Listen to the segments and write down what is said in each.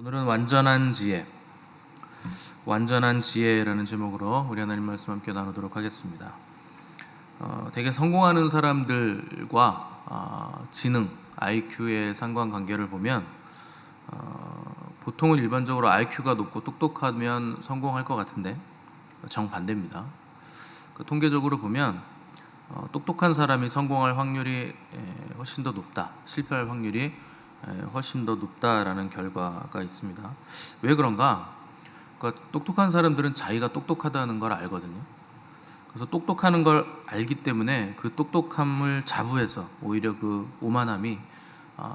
오늘은 완전한 지혜, 완전한 지혜라는 제목으로 우리 하나님 말씀 함께 나누도록 하겠습니다. 되게 성공하는 사람들과 지능, IQ의 상관관계를 보면 보통은 일반적으로 IQ가 높고 똑똑하면 성공할 것 같은데 정반대입니다. 통계적으로 보면 똑똑한 사람이 성공할 확률이 훨씬 더 높다, 실패할 확률이 훨씬 더 높다라는 결과가 있습니다. 왜 그런가? 그러니까 똑똑한 사람들은 자기가 똑똑하다는 걸 알거든요. 그래서 똑똑하는 걸 알기 때문에 그 똑똑함을 자부해서 오히려 그 오만함이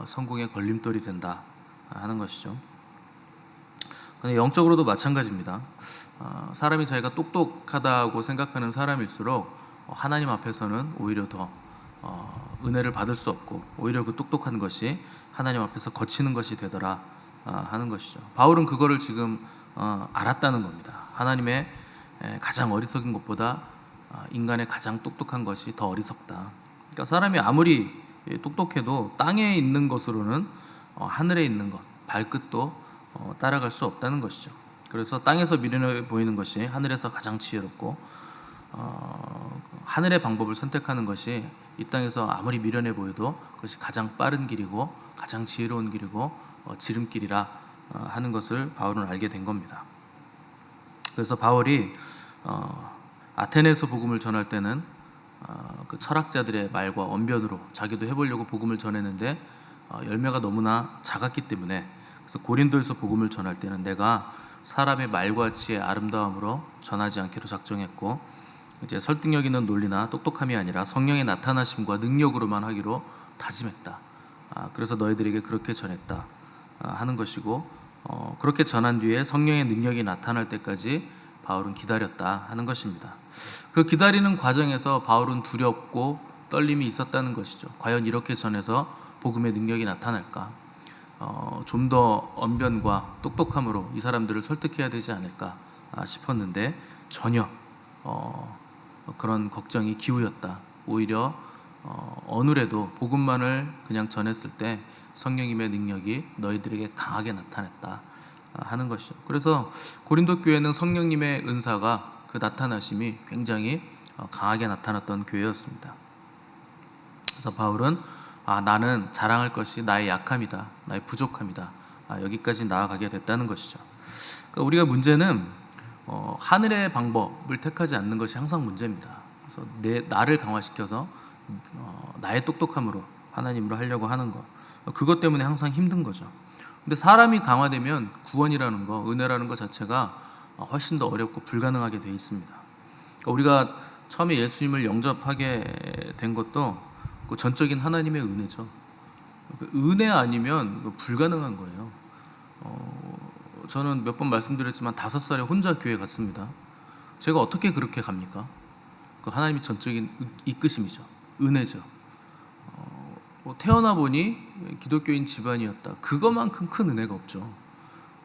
성공의 걸림돌이 된다 하는 것이죠. 근데 영적으로도 마찬가지입니다. 사람이 자기가 똑똑하다고 생각하는 사람일수록 하나님 앞에서는 오히려 더 은혜를 받을 수 없고 오히려 그 똑똑한 것이 하나님 앞에서 거치는 것이 되더라 하는 것이죠. 바울은 그거를 지금 알았다는 겁니다. 하나님의 가장 어리석은 것보다 인간의 가장 똑똑한 것이 더 어리석다. 그러니까 사람이 아무리 똑똑해도 땅에 있는 것으로는 하늘에 있는 것, 발끝도 따라갈 수 없다는 것이죠. 그래서 땅에서 미련해 보이는 것이 하늘에서 가장 지혜롭고 하늘의 방법을 선택하는 것이 이 땅에서 아무리 미련해 보여도 그것이 가장 빠른 길이고 가장 지혜로운 길이고 지름길이라 하는 것을 바울은 알게 된 겁니다. 그래서 바울이 아테네에서 복음을 전할 때는 그 철학자들의 말과 언변으로 자기도 해보려고 복음을 전했는데 열매가 너무나 작았기 때문에 그래서 고린도에서 복음을 전할 때는 내가 사람의 말과 지혜의 아름다움으로 전하지 않기로 작정했고 이제 설득력 있는 논리나 똑똑함이 아니라 성령의 나타나심과 능력으로만 하기로 다짐했다. 그래서 너희들에게 그렇게 전했다 하는 것이고 그렇게 전한 뒤에 성령의 능력이 나타날 때까지 바울은 기다렸다 하는 것입니다. 그 기다리는 과정에서 바울은 두렵고 떨림이 있었다는 것이죠. 과연 이렇게 전해서 복음의 능력이 나타날까? 좀 더 언변과 똑똑함으로 이 사람들을 설득해야 되지 않을까 싶었는데 전혀 그런 걱정이 기우였다. 오히려 어느래도 복음만을 그냥 전했을 때 성령님의 능력이 너희들에게 강하게 나타났다 하는 것이죠. 그래서 고린도 교회는 성령님의 은사가 그 나타나심이 굉장히 강하게 나타났던 교회였습니다. 그래서 바울은 나는 자랑할 것이 나의 약함이다, 나의 부족함이다, 여기까지 나아가게 됐다는 것이죠. 그러니까 우리가 문제는 하늘의 방법을 택하지 않는 것이 항상 문제입니다. 그래서 나를 강화시켜서 나의 똑똑함으로 하나님으로 하려고 하는 것, 그것 때문에 항상 힘든 거죠. 근데 사람이 강화되면 구원이라는 거, 은혜라는 것 자체가 훨씬 더 어렵고 불가능하게 되어 있습니다. 그러니까 우리가 처음에 예수님을 영접하게 된 것도 그 전적인 하나님의 은혜죠. 그 은혜 아니면 불가능한 거예요. 저는 몇 번 말씀드렸지만 5살에 혼자 교회 갔습니다. 제가 어떻게 그렇게 갑니까? 그 하나님이 전적인 이끄심이죠. 은혜죠. 태어나 보니 기독교인 집안이었다. 그것만큼 큰 은혜가 없죠.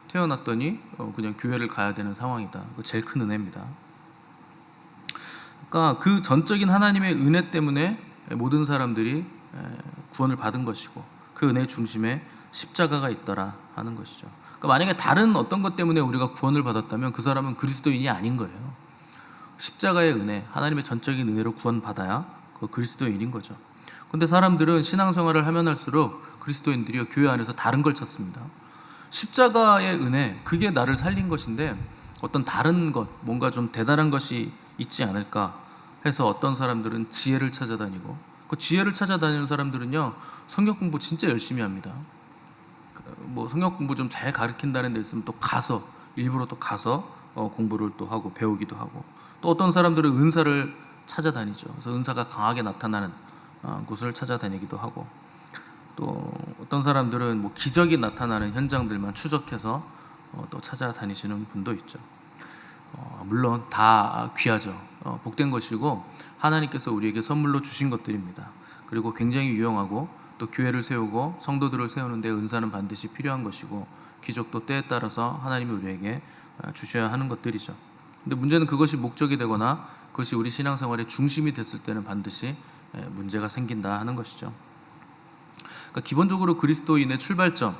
태어났더니 그냥 교회를 가야 되는 상황이다. 그거 제일 큰 은혜입니다. 그러니까 그 전적인 하나님의 은혜 때문에 모든 사람들이 구원을 받은 것이고 그 은혜의 중심에 십자가가 있더라 하는 것이죠. 그러니까 만약에 다른 어떤 것 때문에 우리가 구원을 받았다면 그 사람은 그리스도인이 아닌 거예요. 십자가의 은혜, 하나님의 전적인 은혜로 구원받아야 그 그리스도인인 거죠. 근데 사람들은 신앙생활을 하면 할수록 그리스도인들이 교회 안에서 다른 걸 찾습니다. 십자가의 은혜, 그게 나를 살린 것인데 어떤 다른 것, 뭔가 좀 대단한 것이 있지 않을까 해서 어떤 사람들은 지혜를 찾아다니고 그 지혜를 찾아다니는 사람들은요 성경 공부 진짜 열심히 합니다. 뭐 성경 공부 좀 잘 가르친다는 데 있으면 또 가서 일부러 또 가서 공부를 또 하고 배우기도 하고 또 어떤 사람들은 은사를 찾아다니죠. 그래서 은사가 강하게 나타나는 곳을 찾아다니기도 하고 또 어떤 사람들은 뭐 기적이 나타나는 현장들만 추적해서 또 찾아다니시는 분도 있죠. 물론 다 귀하죠. 복된 것이고 하나님께서 우리에게 선물로 주신 것들입니다. 그리고 굉장히 유용하고 또 교회를 세우고 성도들을 세우는 데 은사는 반드시 필요한 것이고 기적도 때에 따라서 하나님이 우리에게 주셔야 하는 것들이죠. 근데 문제는 그것이 목적이 되거나 그것이 우리 신앙생활의 중심이 됐을 때는 반드시 문제가 생긴다 하는 것이죠. 그러니까 기본적으로 그리스도인의 출발점,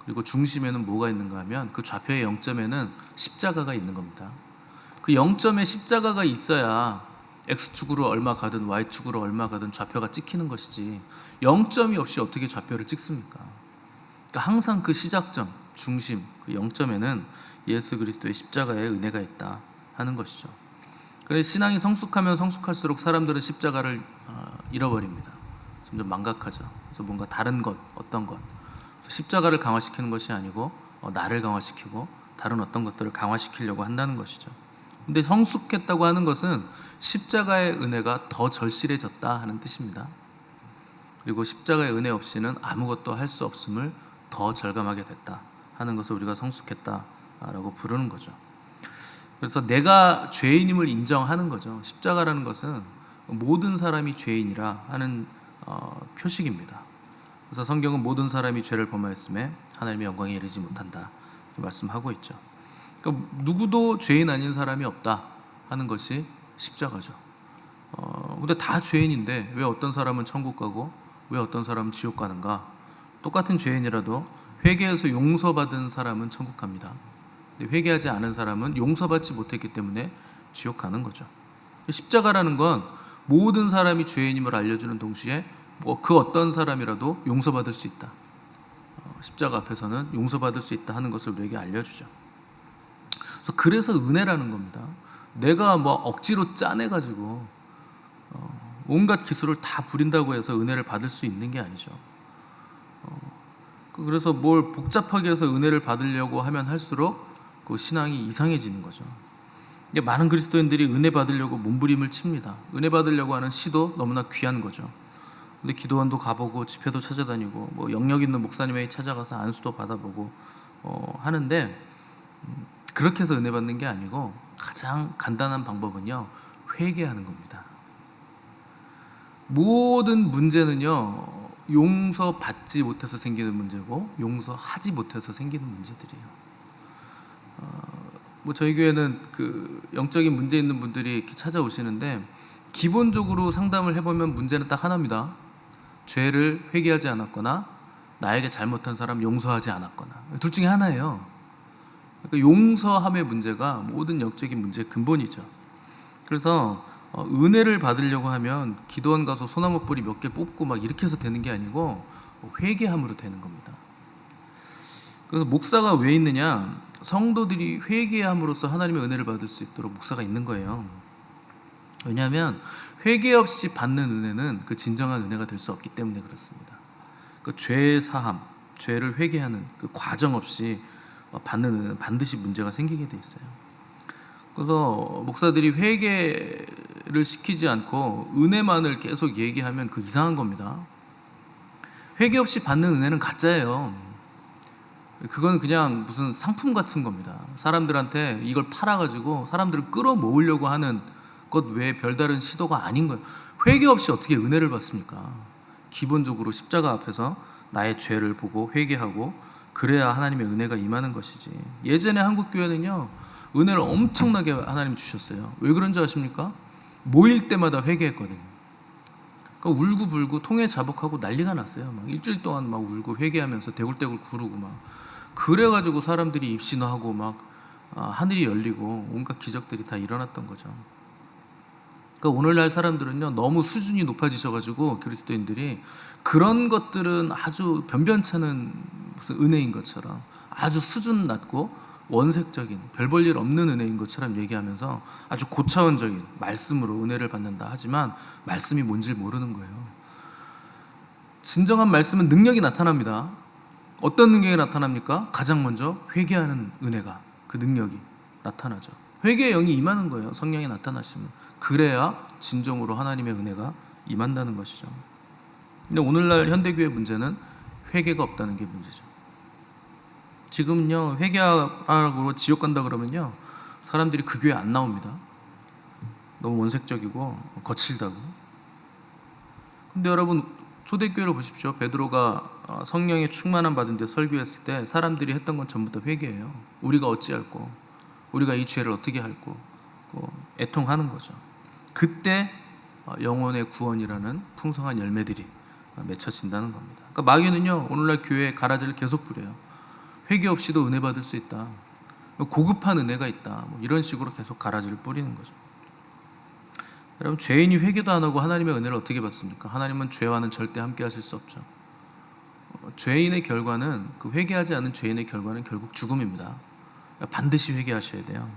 그리고 중심에는 뭐가 있는가 하면 그 좌표의 0점에는 십자가가 있는 겁니다. 그 0점에 십자가가 있어야 X축으로 얼마 가든 Y축으로 얼마 가든 좌표가 찍히는 것이지 0점이 없이 어떻게 좌표를 찍습니까? 그러니까 항상 그 시작점, 중심, 그 0점에는 예수 그리스도의 십자가의 은혜가 있다 하는 것이죠. 그런데 신앙이 성숙하면 성숙할수록 사람들은 십자가를 잃어버립니다. 점점 망각하죠. 그래서 뭔가 다른 것, 어떤 것, 십자가를 강화시키는 것이 아니고 나를 강화시키고 다른 어떤 것들을 강화시키려고 한다는 것이죠. 근데 성숙했다고 하는 것은 십자가의 은혜가 더 절실해졌다 하는 뜻입니다. 그리고 십자가의 은혜 없이는 아무것도 할 수 없음을 더 절감하게 됐다 하는 것을 우리가 성숙했다라고 부르는 거죠. 그래서 내가 죄인임을 인정하는 거죠. 십자가라는 것은 모든 사람이 죄인이라 하는 표식입니다. 그래서 성경은 모든 사람이 죄를 범하였음에 하나님의 영광에 이르지 못한다 이렇게 말씀하고 있죠. 그러니까 누구도 죄인 아닌 사람이 없다 하는 것이 십자가죠. 근데 다 죄인인데 왜 어떤 사람은 천국 가고 왜 어떤 사람은 지옥 가는가? 똑같은 죄인이라도 회개해서 용서받은 사람은 천국 갑니다. 근데 회개하지 않은 사람은 용서받지 못했기 때문에 지옥 가는 거죠. 십자가라는 건 모든 사람이 죄인임을 알려주는 동시에 그 어떤 사람이라도 용서받을 수 있다. 십자가 앞에서는 용서받을 수 있다 하는 것을 우리에게 알려주죠. 그래서 은혜라는 겁니다. 내가 억지로 짜내가지고 온갖 기술을 다 부린다고 해서 은혜를 받을 수 있는 게 아니죠. 그래서 뭘 복잡하게 해서 은혜를 받으려고 하면 할수록 그 신앙이 이상해지는 거죠. 많은 그리스도인들이 은혜 받으려고 몸부림을 칩니다. 은혜 받으려고 하는 시도 너무나 귀한 거죠. 근데 기도원도 가보고 집회도 찾아다니고 영역 있는 목사님에게 찾아가서 안수도 받아보고 하는데 그렇게 해서 은혜 받는 게 아니고 가장 간단한 방법은요, 회개하는 겁니다. 모든 문제는요, 용서받지 못해서 생기는 문제고 용서하지 못해서 생기는 문제들이에요. 저희 교회는 그 영적인 문제 있는 분들이 이렇게 찾아오시는데 기본적으로 상담을 해보면 문제는 딱 하나입니다. 죄를 회개하지 않았거나 나에게 잘못한 사람 용서하지 않았거나, 둘 중에 하나예요. 그러니까 용서함의 문제가 모든 영적인 문제의 근본이죠. 그래서 은혜를 받으려고 하면 기도원 가서 소나무 뿌리 몇 개 뽑고 이렇게 해서 되는 게 아니고 회개함으로 되는 겁니다. 그래서 목사가 왜 있느냐? 성도들이 회개함으로써 하나님의 은혜를 받을 수 있도록 목사가 있는 거예요. 왜냐하면 회개 없이 받는 은혜는 그 진정한 은혜가 될 수 없기 때문에 그렇습니다. 그 죄의 사함, 죄를 회개하는 그 과정 없이 받는 은혜는 반드시 문제가 생기게 돼 있어요. 그래서 목사들이 회개를 시키지 않고 은혜만을 계속 얘기하면 그 이상한 겁니다. 회개 없이 받는 은혜는 가짜예요. 그건 그냥 무슨 상품 같은 겁니다. 사람들한테 이걸 팔아가지고 사람들을 끌어모으려고 하는 것 외에 별다른 시도가 아닌 거예요. 회개 없이 어떻게 은혜를 받습니까? 기본적으로 십자가 앞에서 나의 죄를 보고 회개하고 그래야 하나님의 은혜가 임하는 것이지. 예전에 한국교회는요, 은혜를 엄청나게 하나님 주셨어요. 왜 그런 줄 아십니까? 모일 때마다 회개했거든요. 그러니까 울고불고 통회 자복하고 난리가 났어요. 일주일 동안 울고 회개하면서 대굴대굴 구르고 그래가지고 사람들이 입신하고 하늘이 열리고 온갖 기적들이 다 일어났던 거죠. 그러니까 오늘날 사람들은요, 너무 수준이 높아지셔가지고 그리스도인들이 그런 것들은 아주 변변찮은 무슨 은혜인 것처럼 아주 수준 낮고 원색적인 별 볼 일 없는 은혜인 것처럼 얘기하면서 아주 고차원적인 말씀으로 은혜를 받는다 하지만 말씀이 뭔지 모르는 거예요. 진정한 말씀은 능력이 나타납니다. 어떤 능력이 나타납니까? 가장 먼저 회개하는 은혜가, 그 능력이 나타나죠. 회개의 영이 임하는 거예요. 성령이 나타나시면. 그래야 진정으로 하나님의 은혜가 임한다는 것이죠. 근데 오늘날 현대교회 문제는 회개가 없다는 게 문제죠. 지금은요, 회개하라고 지옥 간다 그러면요, 사람들이 그 교회 안 나옵니다. 너무 원색적이고 거칠다고. 근데 여러분, 초대교회를 보십시오. 베드로가 성령의 충만함 받은 데 설교했을 때 사람들이 했던 건 전부 다 회개예요. 우리가 어찌할꼬, 우리가 이 죄를 어떻게 할꼬, 애통하는 거죠. 그때 영혼의 구원이라는 풍성한 열매들이 맺혀진다는 겁니다. 그러니까 마귀는요, 오늘날 교회에 가라지를 계속 부려요. 회개 없이도 은혜 받을 수 있다. 고급한 은혜가 있다. 뭐 이런 식으로 계속 가라지를 뿌리는 거죠. 여러분, 죄인이 회개도 안 하고 하나님의 은혜를 어떻게 받습니까? 하나님은 죄와는 절대 함께 하실 수 없죠. 죄인의 결과는, 그 회개하지 않은 죄인의 결과는 결국 죽음입니다. 반드시 회개하셔야 돼요.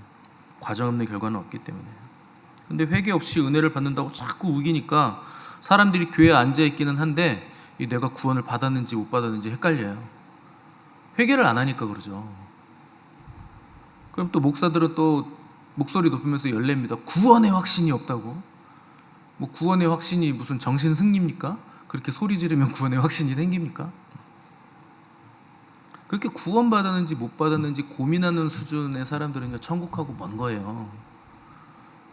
과정 없는 결과는 없기 때문에. 근데 회개 없이 은혜를 받는다고 자꾸 우기니까 사람들이 교회에 앉아있기는 한데 내가 구원을 받았는지 못 받았는지 헷갈려요. 회개를 안 하니까 그러죠. 그럼 또 목사들은 또 목소리 높이면서 열냅니다. 구원의 확신이 없다고. 뭐 구원의 확신이 무슨 정신 승리입니까? 그렇게 소리 지르면 구원의 확신이 생깁니까? 그렇게 구원받았는지 못 받았는지 고민하는 수준의 사람들은 천국하고 먼 거예요.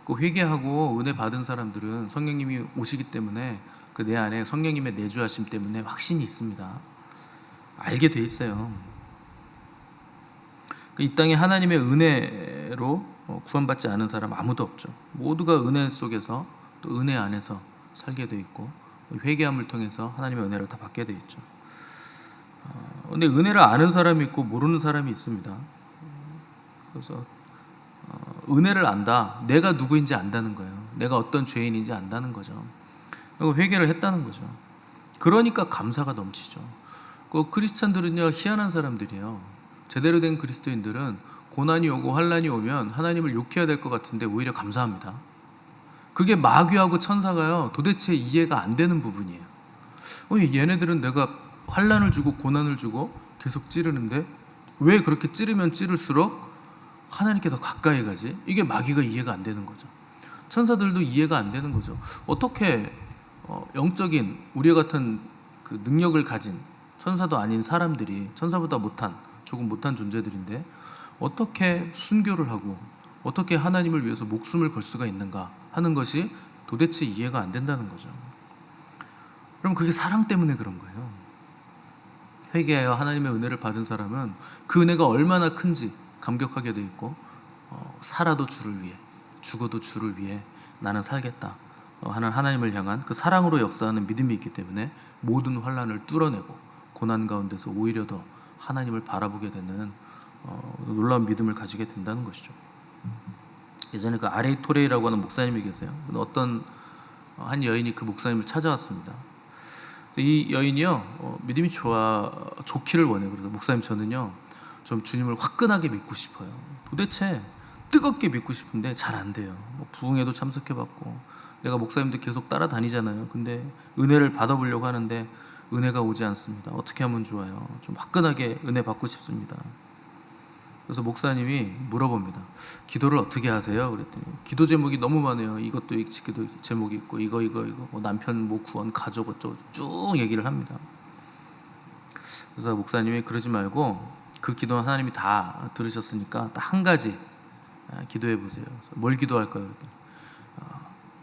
그 회개하고 은혜 받은 사람들은 성령님이 오시기 때문에 그 내 안에 성령님의 내주하심 때문에 확신이 있습니다. 알게 돼 있어요. 이 땅에 하나님의 은혜로 구원받지 않은 사람 아무도 없죠. 모두가 은혜 속에서 또 은혜 안에서 살게 돼 있고 회개함을 통해서 하나님의 은혜를 다 받게 돼 있죠. 근데 은혜를 아는 사람이 있고 모르는 사람이 있습니다. 그래서 은혜를 안다. 내가 누구인지 안다는 거예요. 내가 어떤 죄인인지 안다는 거죠. 그리고 회개를 했다는 거죠. 그러니까 감사가 넘치죠. 그 크리스찬들은요, 희한한 사람들이에요. 제대로 된 그리스도인들은 고난이 오고 환난이 오면 하나님을 욕해야 될 것 같은데 오히려 감사합니다. 그게 마귀하고 천사가요, 도대체 이해가 안 되는 부분이에요. 얘네들은 내가 환난을 주고 고난을 주고 계속 찌르는데 왜 그렇게 찌르면 찌를수록 하나님께 더 가까이 가지? 이게 마귀가 이해가 안 되는 거죠. 천사들도 이해가 안 되는 거죠. 어떻게 영적인 우리 같은 그 능력을 가진 천사도 아닌 사람들이, 천사보다 조금 못한 존재들인데 어떻게 순교를 하고 어떻게 하나님을 위해서 목숨을 걸 수가 있는가 하는 것이 도대체 이해가 안 된다는 거죠. 그럼 그게 사랑 때문에 그런 거예요. 회개하여 하나님의 은혜를 받은 사람은 그 은혜가 얼마나 큰지 감격하게 돼 있고 살아도 주를 위해, 죽어도 주를 위해 나는 살겠다 하는 하나님을 향한 그 사랑으로 역사하는 믿음이 있기 때문에 모든 환난을 뚫어내고 고난 가운데서 오히려 더 하나님을 바라보게 되는 놀라운 믿음을 가지게 된다는 것이죠. 예전에 그 아레이 토레이라고 하는 목사님이 계세요. 어떤 한 여인이 그 목사님을 찾아왔습니다. 이 여인이요, 믿음이 좋기를 원해요. 그래서 목사님, 저는요 좀 주님을 화끈하게 믿고 싶어요. 도대체 뜨겁게 믿고 싶은데 잘 안 돼요. 부흥회도 참석해봤고 내가 목사님도 계속 따라다니잖아요. 근데 은혜를 받아보려고 하는데 은혜가 오지 않습니다. 어떻게 하면 좋아요? 좀 화끈하게 은혜 받고 싶습니다. 그래서 목사님이 물어봅니다. 기도를 어떻게 하세요? 그랬더니 기도 제목이 너무 많아요. 이것도 기도 제목이 있고 이거 뭐 남편 뭐 구원, 가족 어쩌고 쭉 얘기를 합니다. 그래서 목사님이 그러지 말고 그 기도는 하나님이 다 들으셨으니까 딱 한 가지 기도해 보세요. 뭘 기도할까요? 그랬더니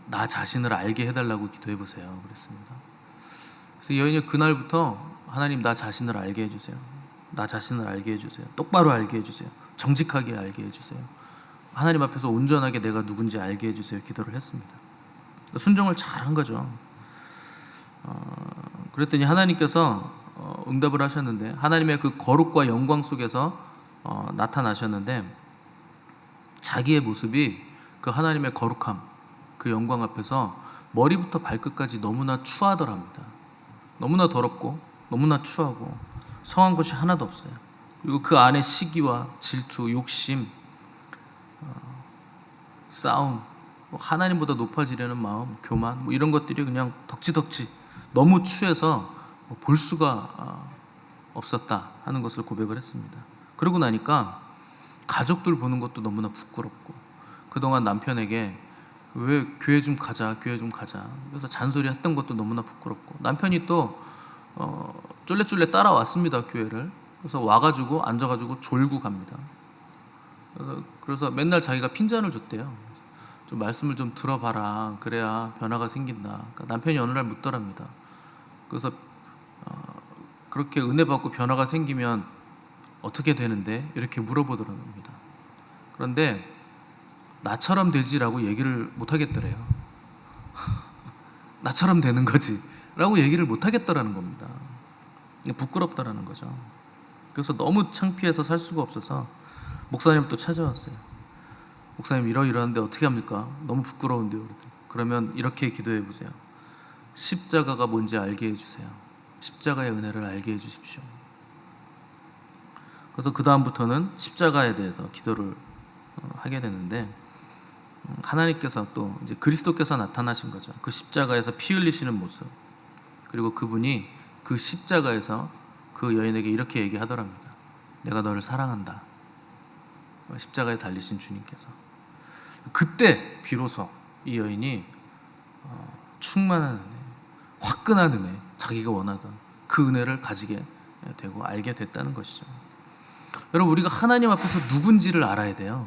나 자신을 알게 해달라고 기도해 보세요. 그랬습니다. 그래서 여인이 그날부터 하나님 나 자신을 알게 해주세요. 나 자신을 알게 해주세요. 똑바로 알게 해주세요. 정직하게 알게 해주세요. 하나님 앞에서 온전하게 내가 누군지 알게 해주세요. 기도를 했습니다. 순종을 잘한 거죠. 그랬더니 하나님께서 응답을 하셨는데 하나님의 그 거룩과 영광 속에서 나타나셨는데 자기의 모습이 그 하나님의 거룩함, 그 영광 앞에서 머리부터 발끝까지 너무나 추하더랍니다. 너무나 더럽고 너무나 추하고 성한 것이 하나도 없어요. 그리고 그 안에 시기와 질투, 욕심, 싸움, 하나님보다 높아지려는 마음, 교만 이런 것들이 그냥 덕지덕지 너무 추해서 볼 수가 없었다 하는 것을 고백을 했습니다. 그러고 나니까 가족들 보는 것도 너무나 부끄럽고 그동안 남편에게 왜 교회 좀 가자 그래서 잔소리 했던 것도 너무나 부끄럽고 남편이 또 쫄래쫄래 따라왔습니다. 교회를. 그래서 와가지고 앉아가지고 졸고 갑니다. 그래서 맨날 자기가 핀잔을 줬대요. 좀 말씀을 좀 들어봐라. 그래야 변화가 생긴다. 그러니까 남편이 어느 날 묻더랍니다. 그래서 그렇게 은혜 받고 변화가 생기면 어떻게 되는데? 이렇게 물어보더랍니다. 그런데 나처럼 되지라고 얘기를 못 하겠더래요. 나처럼 되는 거지 라고 얘기를 못 하겠더라는 겁니다. 부끄럽다라는 거죠. 그래서 너무 창피해서 살 수가 없어서 목사님 또 찾아왔어요. 목사님 이러이러한데 어떻게 합니까? 너무 부끄러운데요. 그러면 이렇게 기도해 보세요. 십자가가 뭔지 알게 해주세요. 십자가의 은혜를 알게 해주십시오. 그래서 그 다음부터는 십자가에 대해서 기도를 하게 되는데, 하나님께서 또 이제 그리스도께서 나타나신 거죠. 그 십자가에서 피 흘리시는 모습, 그리고 그분이 그 십자가에서 그 여인에게 이렇게 얘기하더랍니다. 내가 너를 사랑한다. 십자가에 달리신 주님께서. 그때 비로소 이 여인이 충만한 은혜, 화끈한 은혜, 자기가 원하던 그 은혜를 가지게 되고 알게 됐다는 것이죠. 여러분, 우리가 하나님 앞에서 누군지를 알아야 돼요.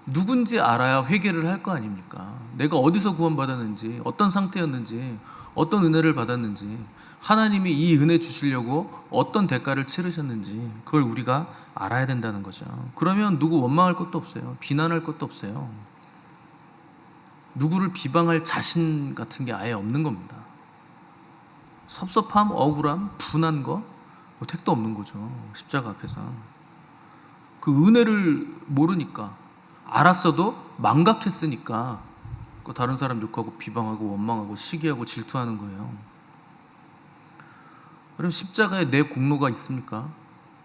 누군지 알아야 회개를 할 거 아닙니까? 내가 어디서 구원받았는지, 어떤 상태였는지, 어떤 은혜를 받았는지, 하나님이 이 은혜 주시려고 어떤 대가를 치르셨는지, 그걸 우리가 알아야 된다는 거죠. 그러면 누구 원망할 것도 없어요. 비난할 것도 없어요. 누구를 비방할 자신 같은 게 아예 없는 겁니다. 섭섭함, 억울함, 분한 거 택도 없는 거죠. 십자가 앞에서. 그 은혜를 모르니까, 알았어도 망각했으니까 다른 사람 욕하고 비방하고 원망하고 시기하고 질투하는 거예요. 그럼 십자가에 내 공로가 있습니까?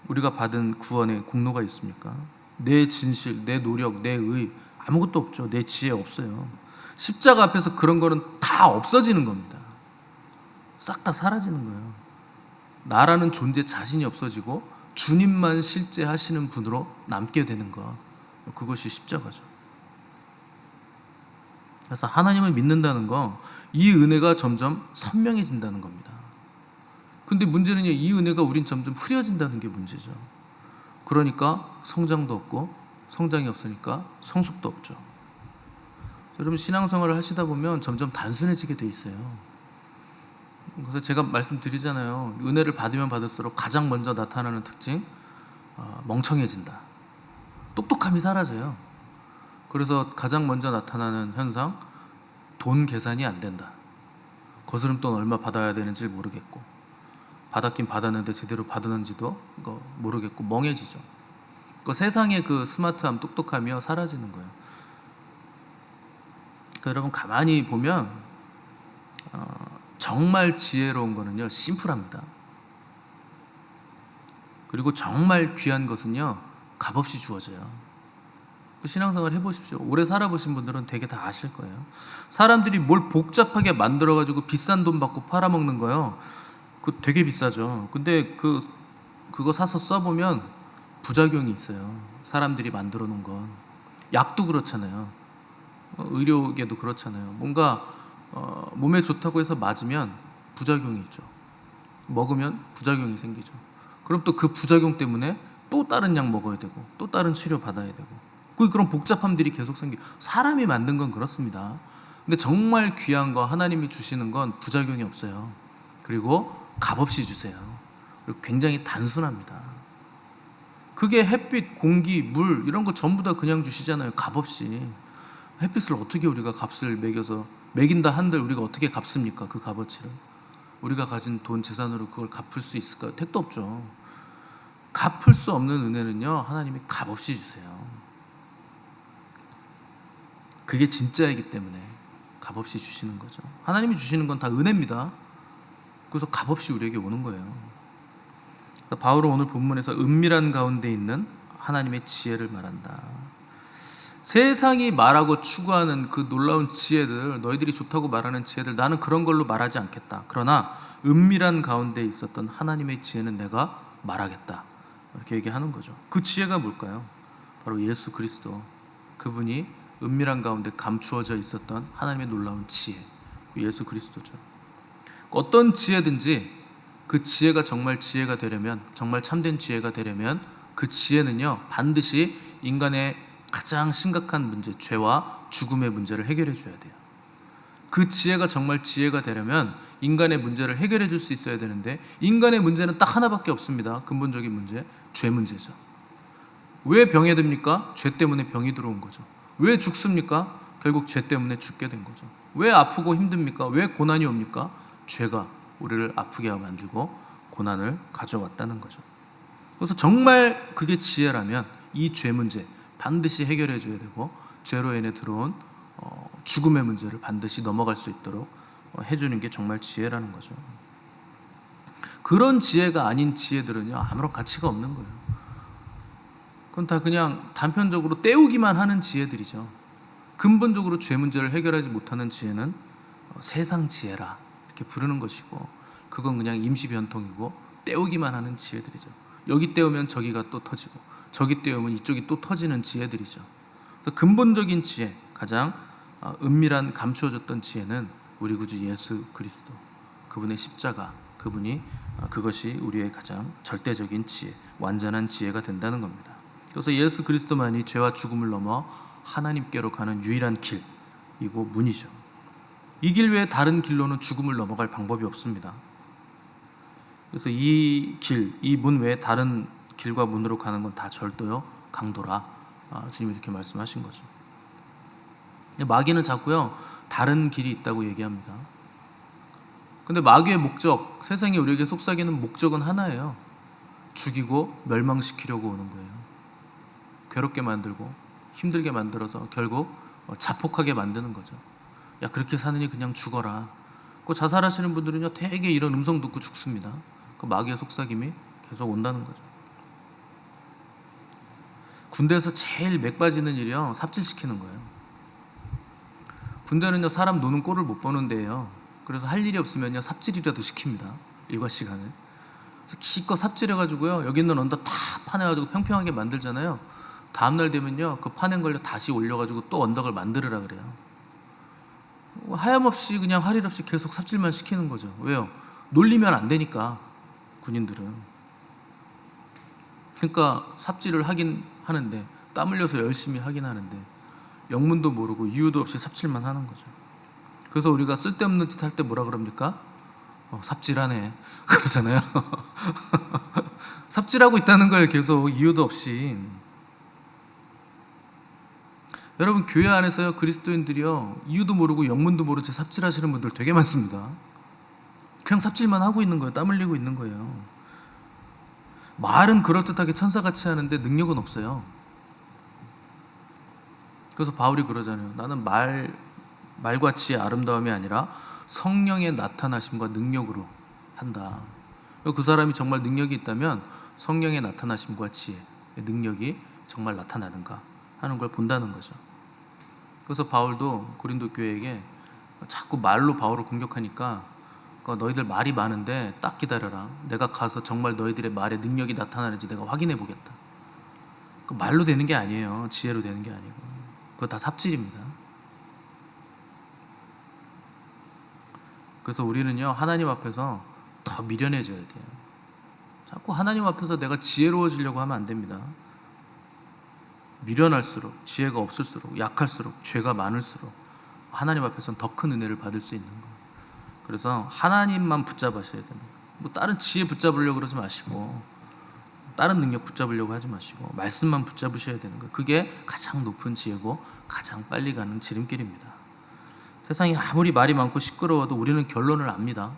우리가 받은 구원의 공로가 있습니까? 내 진실, 내 노력, 내 의, 아무것도 없죠. 내 지혜 없어요. 십자가 앞에서 그런 거는 다 없어지는 겁니다. 싹 다 사라지는 거예요. 나라는 존재 자신이 없어지고 주님만 실제 하시는 분으로 남게 되는 것, 그것이 십자가죠. 그래서 하나님을 믿는다는 거, 이 은혜가 점점 선명해진다는 겁니다. 근데 문제는요, 이 은혜가 우린 점점 흐려진다는 게 문제죠. 그러니까 성장도 없고, 성장이 없으니까 성숙도 없죠. 여러분, 신앙생활을 하시다 보면 점점 단순해지게 돼 있어요. 그래서 제가 말씀드리잖아요. 은혜를 받으면 받을수록 가장 먼저 나타나는 특징, 멍청해진다. 똑똑함이 사라져요. 그래서 가장 먼저 나타나는 현상, 돈 계산이 안 된다. 거스름돈 얼마 받아야 되는지 모르겠고, 받았긴 받았는데 제대로 받았는지도 모르겠고 멍해지죠. 그 세상의 그 스마트함, 똑똑함이요 사라지는 거예요. 여러분, 가만히 보면 정말 지혜로운 거는요 심플합니다. 그리고 정말 귀한 것은요 값없이 주어져요. 신앙생활 해보십시오. 오래 살아보신 분들은 되게 다 아실 거예요. 사람들이 뭘 복잡하게 만들어가지고 비싼 돈 받고 팔아먹는 거요, 그거 되게 비싸죠. 근데 그거 사서 써보면 부작용이 있어요. 사람들이 만들어 놓은 건. 약도 그렇잖아요. 의료계도 그렇잖아요. 뭔가 몸에 좋다고 해서 맞으면 부작용이 있죠. 먹으면 부작용이 생기죠. 그럼 또 그 부작용 때문에 또 다른 약 먹어야 되고, 또 다른 치료 받아야 되고, 그런 복잡함들이 계속 생겨요. 사람이 만든 건 그렇습니다. 근데 정말 귀한 거, 하나님이 주시는 건 부작용이 없어요. 그리고 값없이 주세요. 그리고 굉장히 단순합니다. 그게 햇빛, 공기, 물 이런 거 전부 다 그냥 주시잖아요. 값없이. 햇빛을 어떻게 우리가 값을 매겨서, 매긴다 한들 우리가 어떻게 갚습니까? 그 값어치를. 우리가 가진 돈, 재산으로 그걸 갚을 수 있을까요? 택도 없죠. 갚을 수 없는 은혜는요 하나님이 값없이 주세요. 그게 진짜이기 때문에 값없이 주시는 거죠. 하나님이 주시는 건 다 은혜입니다. 그래서 값없이 우리에게 오는 거예요. 바울은 오늘 본문에서 은밀한 가운데 있는 하나님의 지혜를 말한다. 세상이 말하고 추구하는 그 놀라운 지혜들, 너희들이 좋다고 말하는 지혜들, 나는 그런 걸로 말하지 않겠다. 그러나 은밀한 가운데 있었던 하나님의 지혜는 내가 말하겠다. 이렇게 얘기하는 거죠. 그 지혜가 뭘까요? 바로 예수 그리스도. 그분이 은밀한 가운데 감추어져 있었던 하나님의 놀라운 지혜, 예수 그리스도죠. 어떤 지혜든지 그 지혜가 정말 지혜가 되려면, 정말 참된 지혜가 되려면 그 지혜는요 반드시 인간의 가장 심각한 문제, 죄와 죽음의 문제를 해결해 줘야 돼요. 그 지혜가 정말 지혜가 되려면 인간의 문제를 해결해 줄 수 있어야 되는데, 인간의 문제는 딱 하나밖에 없습니다. 근본적인 문제, 죄 문제죠. 왜 병에 듭니까? 죄 때문에 병이 들어온 거죠. 왜 죽습니까? 결국 죄 때문에 죽게 된 거죠. 왜 아프고 힘듭니까? 왜 고난이 옵니까? 죄가 우리를 아프게 만들고 고난을 가져왔다는 거죠. 그래서 정말 그게 지혜라면 이 죄 문제 반드시 해결해 줘야 되고, 죄로 인해 들어온 죽음의 문제를 반드시 넘어갈 수 있도록 해주는 게 정말 지혜라는 거죠. 그런 지혜가 아닌 지혜들은요, 아무런 가치가 없는 거예요. 그건 다 그냥 단편적으로 때우기만 하는 지혜들이죠. 근본적으로 죄 문제를 해결하지 못하는 지혜는 세상 지혜라 이렇게 부르는 것이고, 그건 그냥 임시 변통이고 때우기만 하는 지혜들이죠. 여기 때우면 저기가 또 터지고, 저기 때우면 이쪽이 또 터지는 지혜들이죠. 그래서 근본적인 지혜, 가장 은밀한 감추어졌던 지혜는 우리 구주 예수 그리스도, 그분의 십자가, 그것이 우리의 가장 절대적인 지혜, 완전한 지혜가 된다는 겁니다. 그래서 예수 그리스도만이 죄와 죽음을 넘어 하나님께로 가는 유일한 길이고 문이죠. 이 길 외에 다른 길로는 죽음을 넘어갈 방법이 없습니다. 그래서 이 길, 이 문 외에 다른 길과 문으로 가는 건 다 절도요, 강도라. 주님이 이렇게 말씀하신 거죠. 마귀는 자꾸요, 다른 길이 있다고 얘기합니다. 근데 마귀의 목적, 세상에 우리에게 속삭이는 목적은 하나예요. 죽이고 멸망시키려고 오는 거예요. 괴롭게 만들고 힘들게 만들어서 결국 자폭하게 만드는 거죠. 야, 그렇게 사느니 그냥 죽어라. 그 자살하시는 분들은요, 되게 이런 음성 듣고 죽습니다. 그 마귀의 속삭임이 계속 온다는 거죠. 군대에서 제일 맥 빠지는 일이요, 삽질시키는 거예요. 군대는요, 사람 노는 꼴을 못 보는 데예요. 그래서 할 일이 없으면요, 삽질이라도 시킵니다. 일과 시간을. 그래서 기껏 삽질해가지고요, 여기 있는 언덕 다 파내가지고 평평하게 만들잖아요. 다음날 되면요, 그 파낸 걸요 다시 올려가지고 또 언덕을 만들으라 그래요. 하염없이 그냥 할 일 없이 계속 삽질만 시키는 거죠. 왜요? 놀리면 안 되니까, 군인들은. 그러니까 삽질을 하긴 하는데, 땀 흘려서 열심히 하긴 하는데, 영문도 모르고 이유도 없이 삽질만 하는 거죠. 그래서 우리가 쓸데없는 짓 할 때 뭐라 그럽니까? 삽질하네 그러잖아요. 삽질하고 있다는 거예요, 계속 이유도 없이. 여러분, 교회 안에서요, 그리스도인들이요, 이유도 모르고 영문도 모르는 채 삽질하시는 분들 되게 많습니다. 그냥 삽질만 하고 있는 거예요. 땀 흘리고 있는 거예요. 말은 그럴듯하게 천사같이 하는데 능력은 없어요. 그래서 바울이 그러잖아요. 나는 말과 지혜의 아름다움이 아니라 성령의 나타나심과 능력으로 한다. 그 사람이 정말 능력이 있다면 성령의 나타나심과 지혜의 능력이 정말 나타나는가 하는 걸 본다는 거죠. 그래서 바울도 고린도 교회에게 자꾸 말로 바울을 공격하니까, 너희들 말이 많은데 딱 기다려라. 내가 가서 정말 너희들의 말에 능력이 나타나는지 내가 확인해 보겠다. 그 말로 되는 게 아니에요. 지혜로 되는 게 아니고. 그거 다 삽질입니다. 그래서 우리는요, 하나님 앞에서 더 미련해져야 돼요. 자꾸 하나님 앞에서 내가 지혜로워지려고 하면 안 됩니다. 미련할수록, 지혜가 없을수록, 약할수록, 죄가 많을수록 하나님 앞에서는 더 큰 은혜를 받을 수 있는 거예요. 그래서 하나님만 붙잡으셔야 됩니다. 뭐 다른 지혜 붙잡으려고 그러지 마시고, 다른 능력 붙잡으려고 하지 마시고, 말씀만 붙잡으셔야 되는 거예요. 그게 가장 높은 지혜고 가장 빨리 가는 지름길입니다. 세상이 아무리 말이 많고 시끄러워도 우리는 결론을 압니다.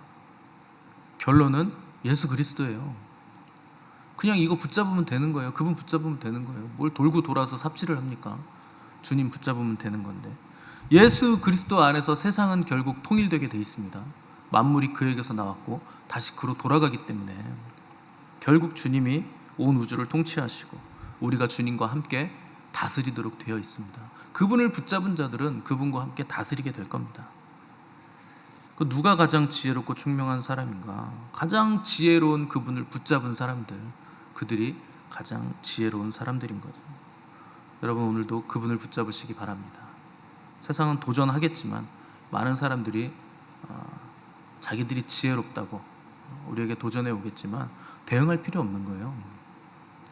결론은 예수 그리스도예요. 그냥 이거 붙잡으면 되는 거예요. 그분 붙잡으면 되는 거예요. 뭘 돌고 돌아서 삽질을 합니까? 주님 붙잡으면 되는 건데. 예수 그리스도 안에서 세상은 결국 통일되게 돼 있습니다. 만물이 그에게서 나왔고 다시 그로 돌아가기 때문에 결국 주님이 온 우주를 통치하시고 우리가 주님과 함께 다스리도록 되어 있습니다. 그분을 붙잡은 자들은 그분과 함께 다스리게 될 겁니다. 누가 가장 지혜롭고 총명한 사람인가? 가장 지혜로운 그분을 붙잡은 사람들, 그들이 가장 지혜로운 사람들인 거죠. 여러분, 오늘도 그분을 붙잡으시기 바랍니다. 세상은 도전하겠지만 많은 사람들이 자기들이 지혜롭다고 우리에게 도전해 오겠지만 대응할 필요 없는 거예요.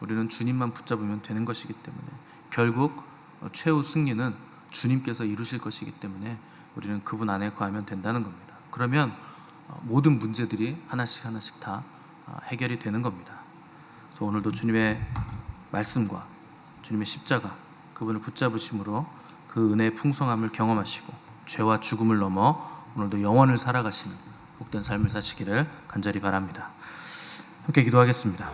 우리는 주님만 붙잡으면 되는 것이기 때문에, 결국 최후 승리는 주님께서 이루실 것이기 때문에 우리는 그분 안에 거하면 된다는 겁니다. 그러면 모든 문제들이 하나씩 하나씩 다 해결이 되는 겁니다. 그래서 오늘도 주님의 말씀과 주님의 십자가, 그분을 붙잡으심으로 그 은혜의 풍성함을 경험하시고 죄와 죽음을 넘어 오늘도 영원을 살아가시는 복된 삶을 사시기를 간절히 바랍니다. 함께 기도하겠습니다.